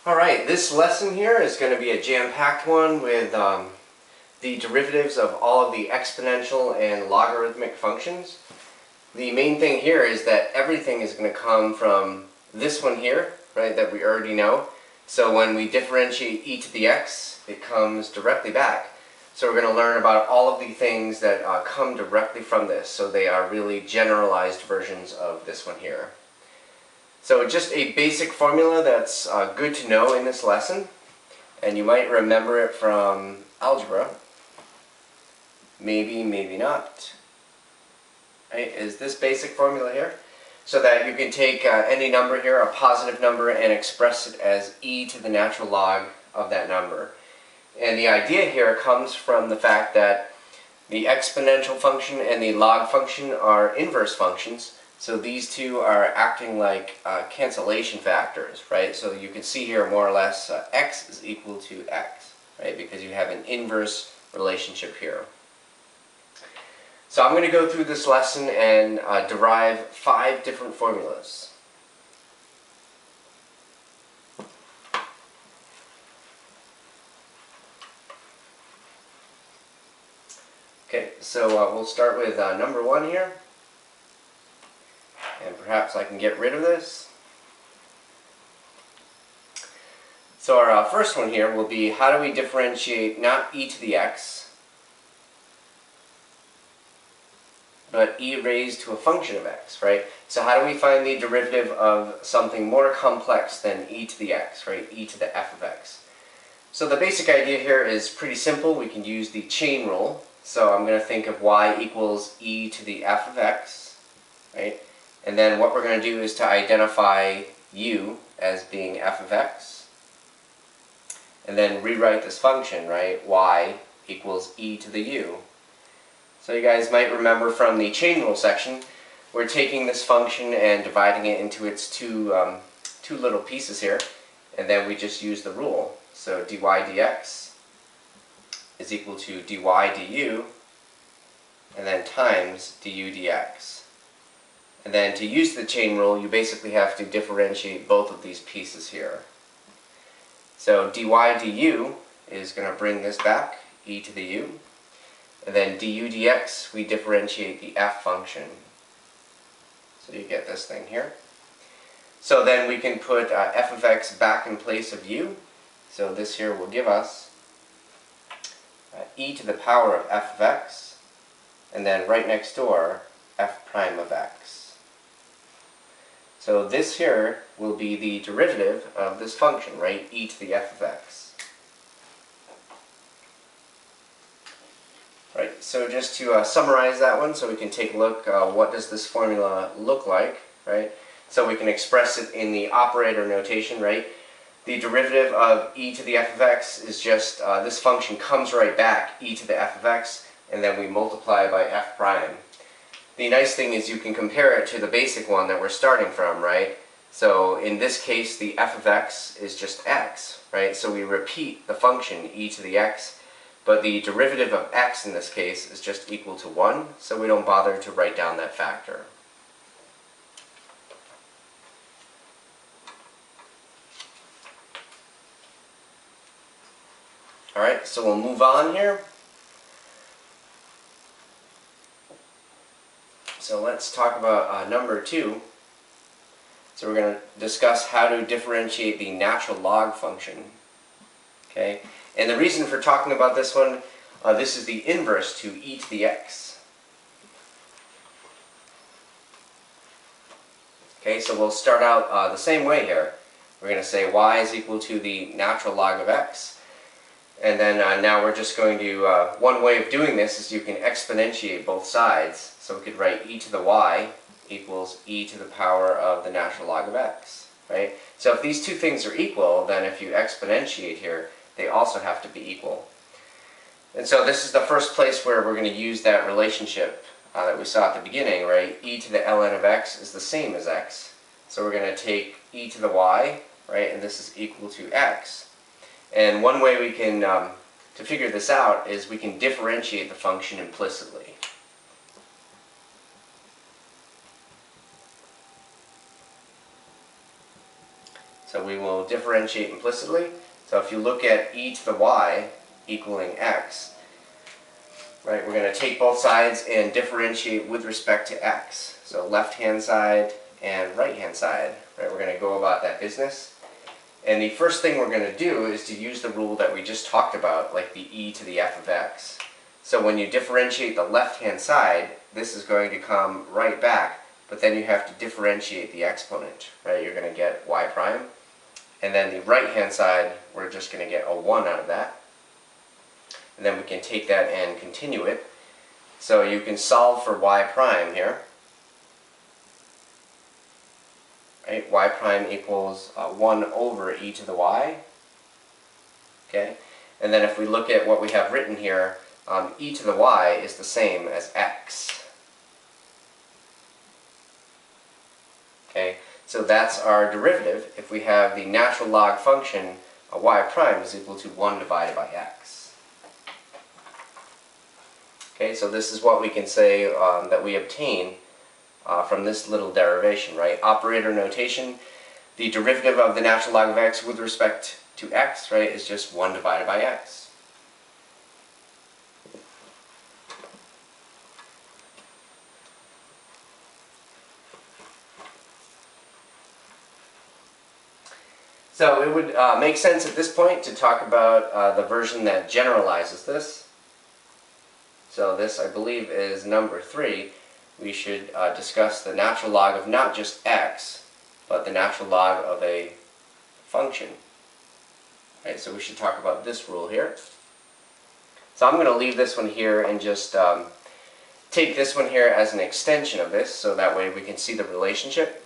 Alright, this lesson here is going to be a jam-packed one with the derivatives of all of the exponential and logarithmic functions. The main thing here is that everything is going to come from this one here, right, that we already know. So when we differentiate e to the x, it comes directly back. So we're going to learn about all of the things that come directly from this. So they are really generalized versions of this one here. So just a basic formula that's good to know in this lesson, and you might remember it from algebra. Maybe, maybe not. Right? Is this basic formula here? So that you can take any number here, a positive number, and express it as e to the natural log of that number. And the idea here comes from the fact that the exponential function and the log function are inverse functions. So these two are acting like cancellation factors, right? So you can see here more or less x is equal to x, right? Because you have an inverse relationship here. So I'm going to go through this lesson and derive 5 different formulas. Okay, so we'll start with number 1 here. And perhaps I can get rid of this. So our first one here will be, how do we differentiate not e to the x, but e raised to a function of x, right? So how do we find the derivative of something more complex than e to the x, right? E to the f of x. So the basic idea here is pretty simple. We can use the chain rule. So I'm going to think of y equals e to the f of x, right? And then what we're going to do is to identify u as being f of x. And then rewrite this function, right? Y equals e to the u. So you guys might remember from the chain rule section, we're taking this function and dividing it into its two little pieces here. And then we just use the rule. So dy dx is equal to dy du, and then times du dx. And then to use the chain rule, you basically have to differentiate both of these pieces here. So dy du is going to bring this back, e to the u. And then du dx, we differentiate the f function. So you get this thing here. So then we can put f of x back in place of u. So this here will give us e to the power of f of x. And then right next door, f prime of x. So this here will be the derivative of this function, right? E to the f of x. Right, so just to summarize that one, so we can take a look, what does this formula look like, right? So we can express it in the operator notation, right? The derivative of e to the f of x is just, this function comes right back, e to the f of x, and then we multiply by f prime. The nice thing is you can compare it to the basic one that we're starting from, right? So in this case, the f of x is just x, right? So we repeat the function e to the x, but the derivative of x in this case is just equal to 1, so we don't bother to write down that factor. Alright, so we'll move on here. So let's talk about number 2. So we're going to discuss how to differentiate the natural log function. Okay, and the reason for talking about this one, this is the inverse to e to the x. Okay, so we'll start out the same way here. We're going to say y is equal to the natural log of x. And then now we're just going to, one way of doing this is you can exponentiate both sides. So we could write e to the y equals e to the power of the natural log of x, right? So if these two things are equal, then if you exponentiate here, they also have to be equal. And so this is the first place where we're going to use that relationship that we saw at the beginning, right? E to the ln of x is the same as x. So we're going to take e to the y, right? And this is equal to x. And one way we can, to figure this out, is we can differentiate the function implicitly. So we will differentiate implicitly. So if you look at e to the y equaling x, right, we're going to take both sides and differentiate with respect to x. So left-hand side and right-hand side, right, we're going to go about that business. And the first thing we're going to do is to use the rule that we just talked about, like the e to the f of x. So when you differentiate the left-hand side, this is going to come right back, but then you have to differentiate the exponent, right? You're going to get y prime. And then the right-hand side, we're just going to get a 1 out of that. And then we can take that and continue it. So you can solve for y prime here. Right? Y prime equals 1 over e to the y. Okay? And then if we look at what we have written here, e to the y is the same as x. Okay? So that's our derivative. If we have the natural log function, y prime is equal to 1 divided by x. Okay, so this is what we can say that we obtain from this little derivation, right? Operator notation, the derivative of the natural log of x with respect to x, right, is just 1 divided by x. So it would make sense at this point to talk about the version that generalizes this. So this, I believe, is number 3. We should discuss the natural log of not just x, but the natural log of a function. Right, so we should talk about this rule here. So I'm going to leave this one here and just take this one here as an extension of this, so that way we can see the relationship.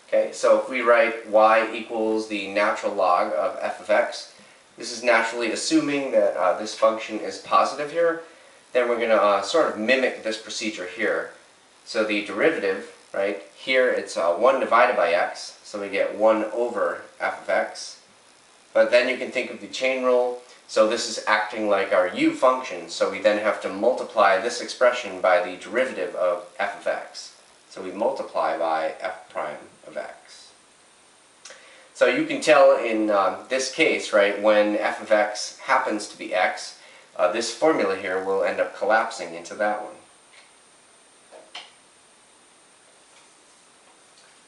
Okay, so if we write y equals the natural log of f of x, this is naturally assuming that this function is positive here. Then we're going to sort of mimic this procedure here. So the derivative, right, here it's 1 divided by x, so we get 1 over f of x. But then you can think of the chain rule. So this is acting like our u function, so we then have to multiply this expression by the derivative of f of x. So we multiply by f prime of x. So you can tell in this case, right, when f of x happens to be x, this formula here will end up collapsing into that one.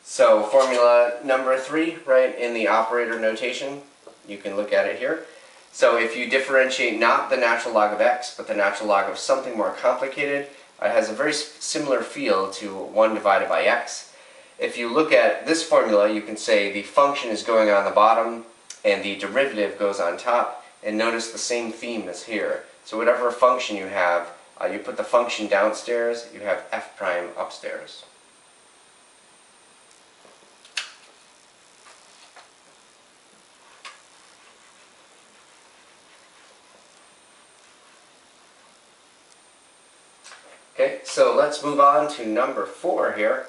So formula number 3, right, in the operator notation, you can look at it here. So if you differentiate not the natural log of x, but the natural log of something more complicated, it has a very similar feel to 1 divided by x. If you look at this formula, you can say the function is going on the bottom and the derivative goes on top, and notice the same theme as here. So whatever function you have, you put the function downstairs, you have f prime upstairs. Okay, so let's move on to number 4 here.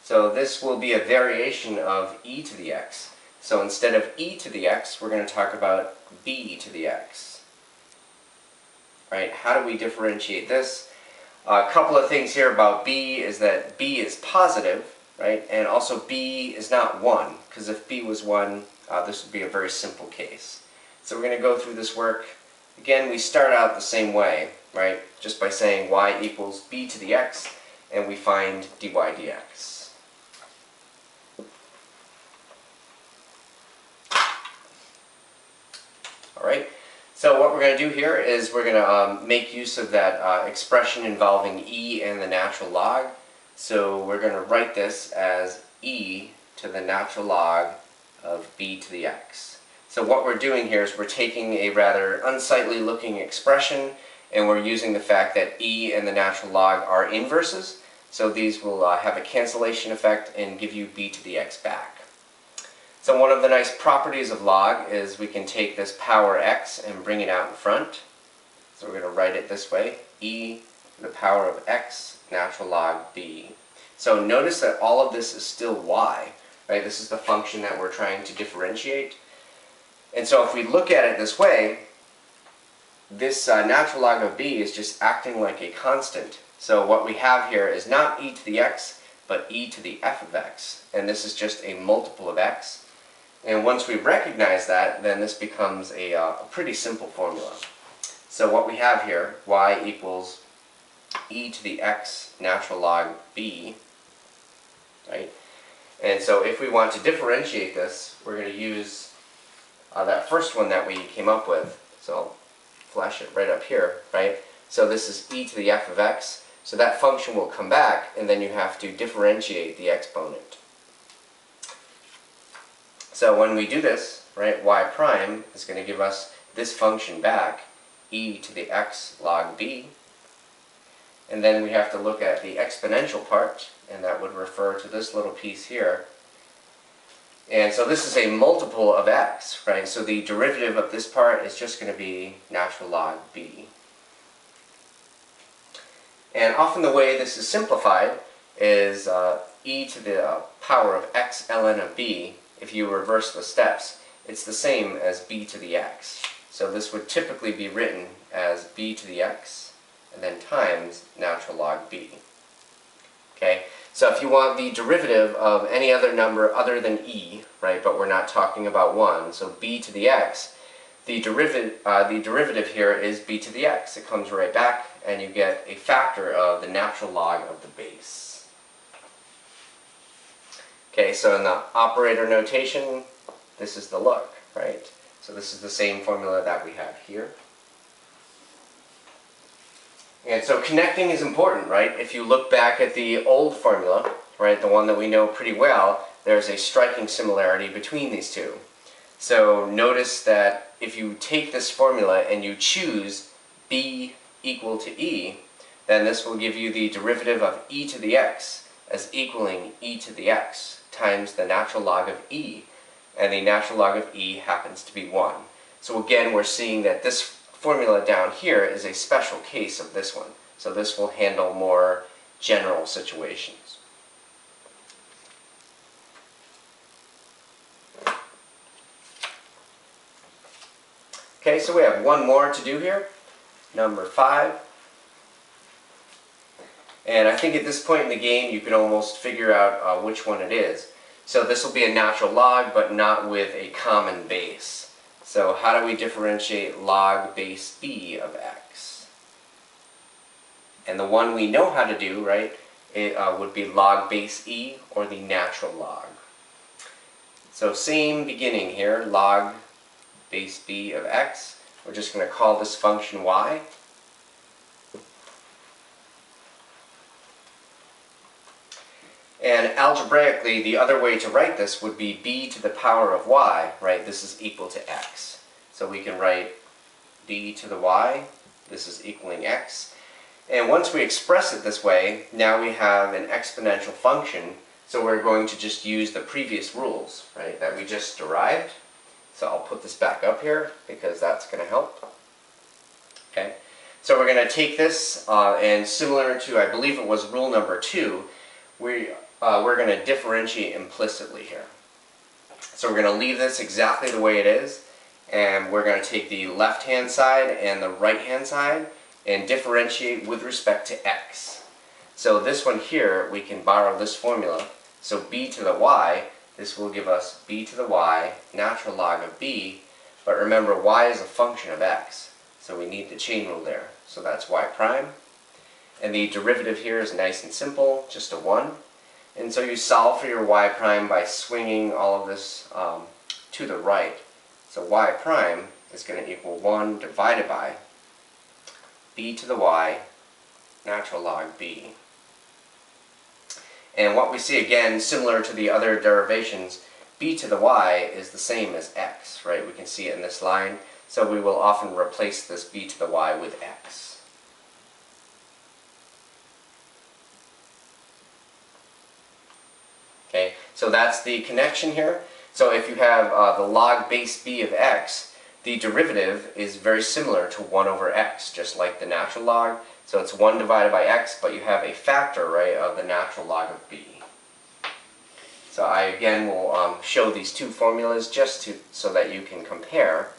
So this will be a variation of e to the x. So instead of e to the x, we're going to talk about b to the x. Right? How do we differentiate this? A couple of things here about b is that b is positive, right? And also b is not 1, because if b was 1, this would be a very simple case. So we're going to go through this work. Again, we start out the same way, right? Just by saying y equals b to the x, and we find dy dx. Alright, so what we're going to do here is we're going to make use of that expression involving e and the natural log. So we're going to write this as e to the natural log of b to the x. So what we're doing here is we're taking a rather unsightly looking expression and we're using the fact that e and the natural log are inverses. So these will have a cancellation effect and give you b to the x back. So one of the nice properties of log is we can take this power x and bring it out in front. So we're going to write it this way, e to the power of x natural log b. So notice that all of this is still y, right? This is the function that we're trying to differentiate. And so if we look at it this way, this natural log of b is just acting like a constant. So what we have here is not e to the x, but e to the f of x. And this is just a multiple of x. And once we recognize that, then this becomes a pretty simple formula. So what we have here, y equals e to the x natural log b, right? And so if we want to differentiate this, we're going to use that first one that we came up with. So I'll flash it right up here, right? So this is e to the f of x. So that function will come back, and then you have to differentiate the exponent. So when we do this, right, y prime is going to give us this function back, e to the x log b. And then we have to look at the exponential part, and that would refer to this little piece here. And so this is a multiple of x, right? So the derivative of this part is just going to be natural log b. And often the way this is simplified is e to the power of x ln of b. If you reverse the steps, it's the same as b to the x. So this would typically be written as b to the x and then times natural log b. Okay? So if you want the derivative of any other number other than e, right, but we're not talking about 1, so b to the x, the derivative here is b to the x. It comes right back, and you get a factor of the natural log of the base. Okay, so in the operator notation, this is the look, right? So this is the same formula that we have here. And so connecting is important, right? If you look back at the old formula, right, the one that we know pretty well, there's a striking similarity between these two. So notice that if you take this formula and you choose b equal to e, then this will give you the derivative of e to the x as equaling e to the x times the natural log of e, and the natural log of e happens to be 1. So again, we're seeing that this formula down here is a special case of this one. So this will handle more general situations. Okay, so we have one more to do here, number 5. And I think at this point in the game you can almost figure out which one it is. So this will be a natural log, but not with a common base. So how do we differentiate log base b of x? And the one we know how to do, right, it would be log base e, or the natural log. So same beginning here, log base b of x. We're just going to call this function y. And algebraically, the other way to write this would be b to the power of y, right? This is equal to x. So we can write b to the y, this is equaling x. And once we express it this way, now we have an exponential function, so we're going to just use the previous rules, right, that we just derived. So I'll put this back up here, because that's going to help. Okay, so we're going to take this, and similar to, I believe it was rule number 2, we're going to differentiate implicitly here. So we're going to leave this exactly the way it is, and we're going to take the left-hand side and the right-hand side and differentiate with respect to x. So this one here, we can borrow this formula. So b to the y, this will give us b to the y, natural log of b, but remember y is a function of x, so we need the chain rule there. So that's y prime. And the derivative here is nice and simple, just a 1. And so you solve for your y prime by swinging all of this to the right. So y prime is going to equal 1 divided by b to the y, natural log b. And what we see again, similar to the other derivations, b to the y is the same as x, right? We can see it in this line. So we will often replace this b to the y with x. Okay, so that's the connection here. So if you have the log base b of x, the derivative is very similar to 1 over x, just like the natural log. So it's 1 divided by x, but you have a factor, right, of the natural log of b. So I again will show these two formulas just so that you can compare.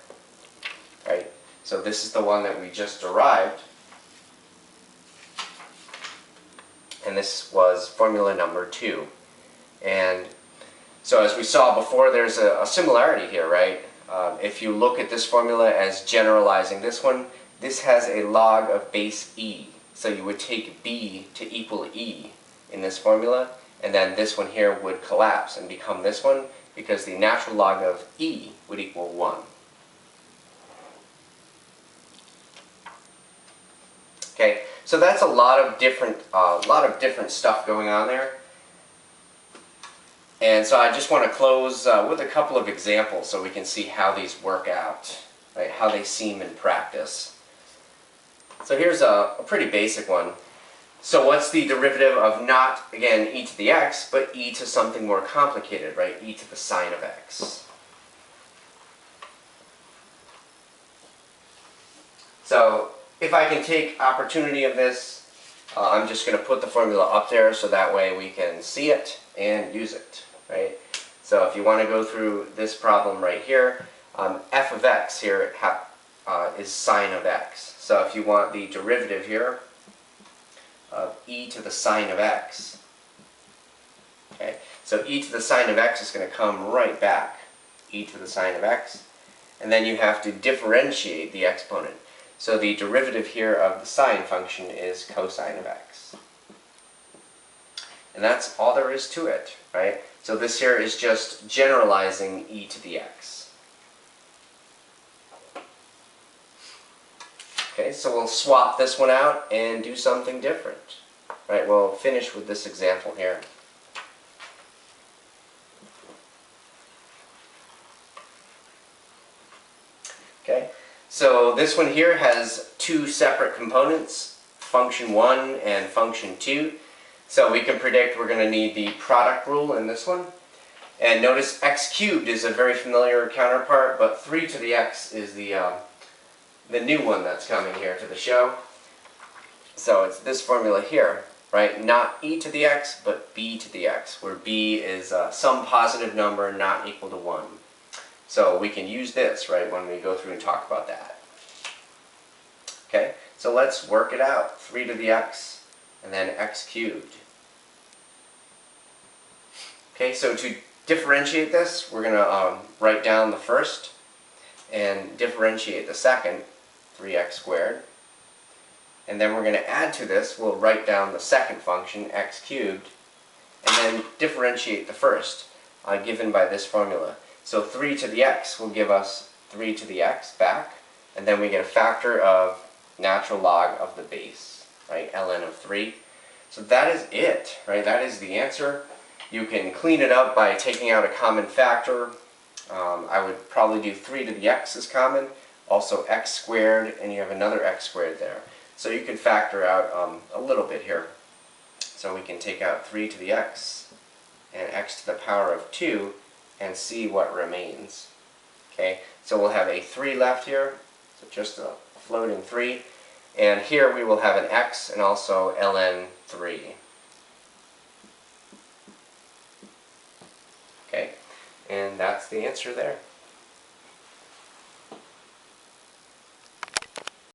Right? So this is the one that we just derived. and this was formula number 2. And so as we saw before, there's a similarity here, right? If you look at this formula as generalizing this one, this has a log of base e. So you would take b to equal e in this formula, and then this one here would collapse and become this one, because the natural log of e would equal 1. Okay, so that's a lot of different stuff going on there. And so I just want to close with a couple of examples so we can see how these work out, right? How they seem in practice. So here's a pretty basic one. So what's the derivative of not, again, e to the x, but e to something more complicated, right? E to the sine of x. So if I can take opportunity of this, I'm just going to put the formula up there so that way we can see it and use it, right? So if you want to go through this problem right here, f of x here is sine of x. So if you want the derivative here of e to the sine of x, okay, so e to the sine of x is going to come right back, e to the sine of x, and then you have to differentiate the exponent. So the derivative here of the sine function is cosine of x. And that's all there is to it, right? So this here is just generalizing e to the x. Okay, so we'll swap this one out and do something different. Right, we'll finish with this example here. Okay, so this one here has two separate components, function 1 and function 2. So we can predict we're going to need the product rule in this one. And notice x cubed is a very familiar counterpart, but 3 to the x is the new one that's coming here to the show. So it's this formula here, right? Not e to the x, but b to the x, where b is some positive number not equal to 1. So we can use this, right, when we go through and talk about that. Okay, so let's work it out. 3 to the x, and then x cubed. Okay, so to differentiate this, we're going to write down the first, and differentiate the second, 3x squared. And then we're going to add to this, we'll write down the second function, x cubed, and then differentiate the first, given by this formula. So 3 to the x will give us 3 to the x back, and then we get a factor of natural log of the base, right, ln of 3. So that is it, right, that is the answer. You can clean it up by taking out a common factor. I would probably do 3 to the x as common, also x squared, and you have another x squared there. So you can factor out a little bit here. So we can take out 3 to the x and x to the power of 2 and see what remains. Okay, so we'll have a 3 left here, so just a floating 3. And here we will have an x and also ln 3. Okay, and that's the answer there.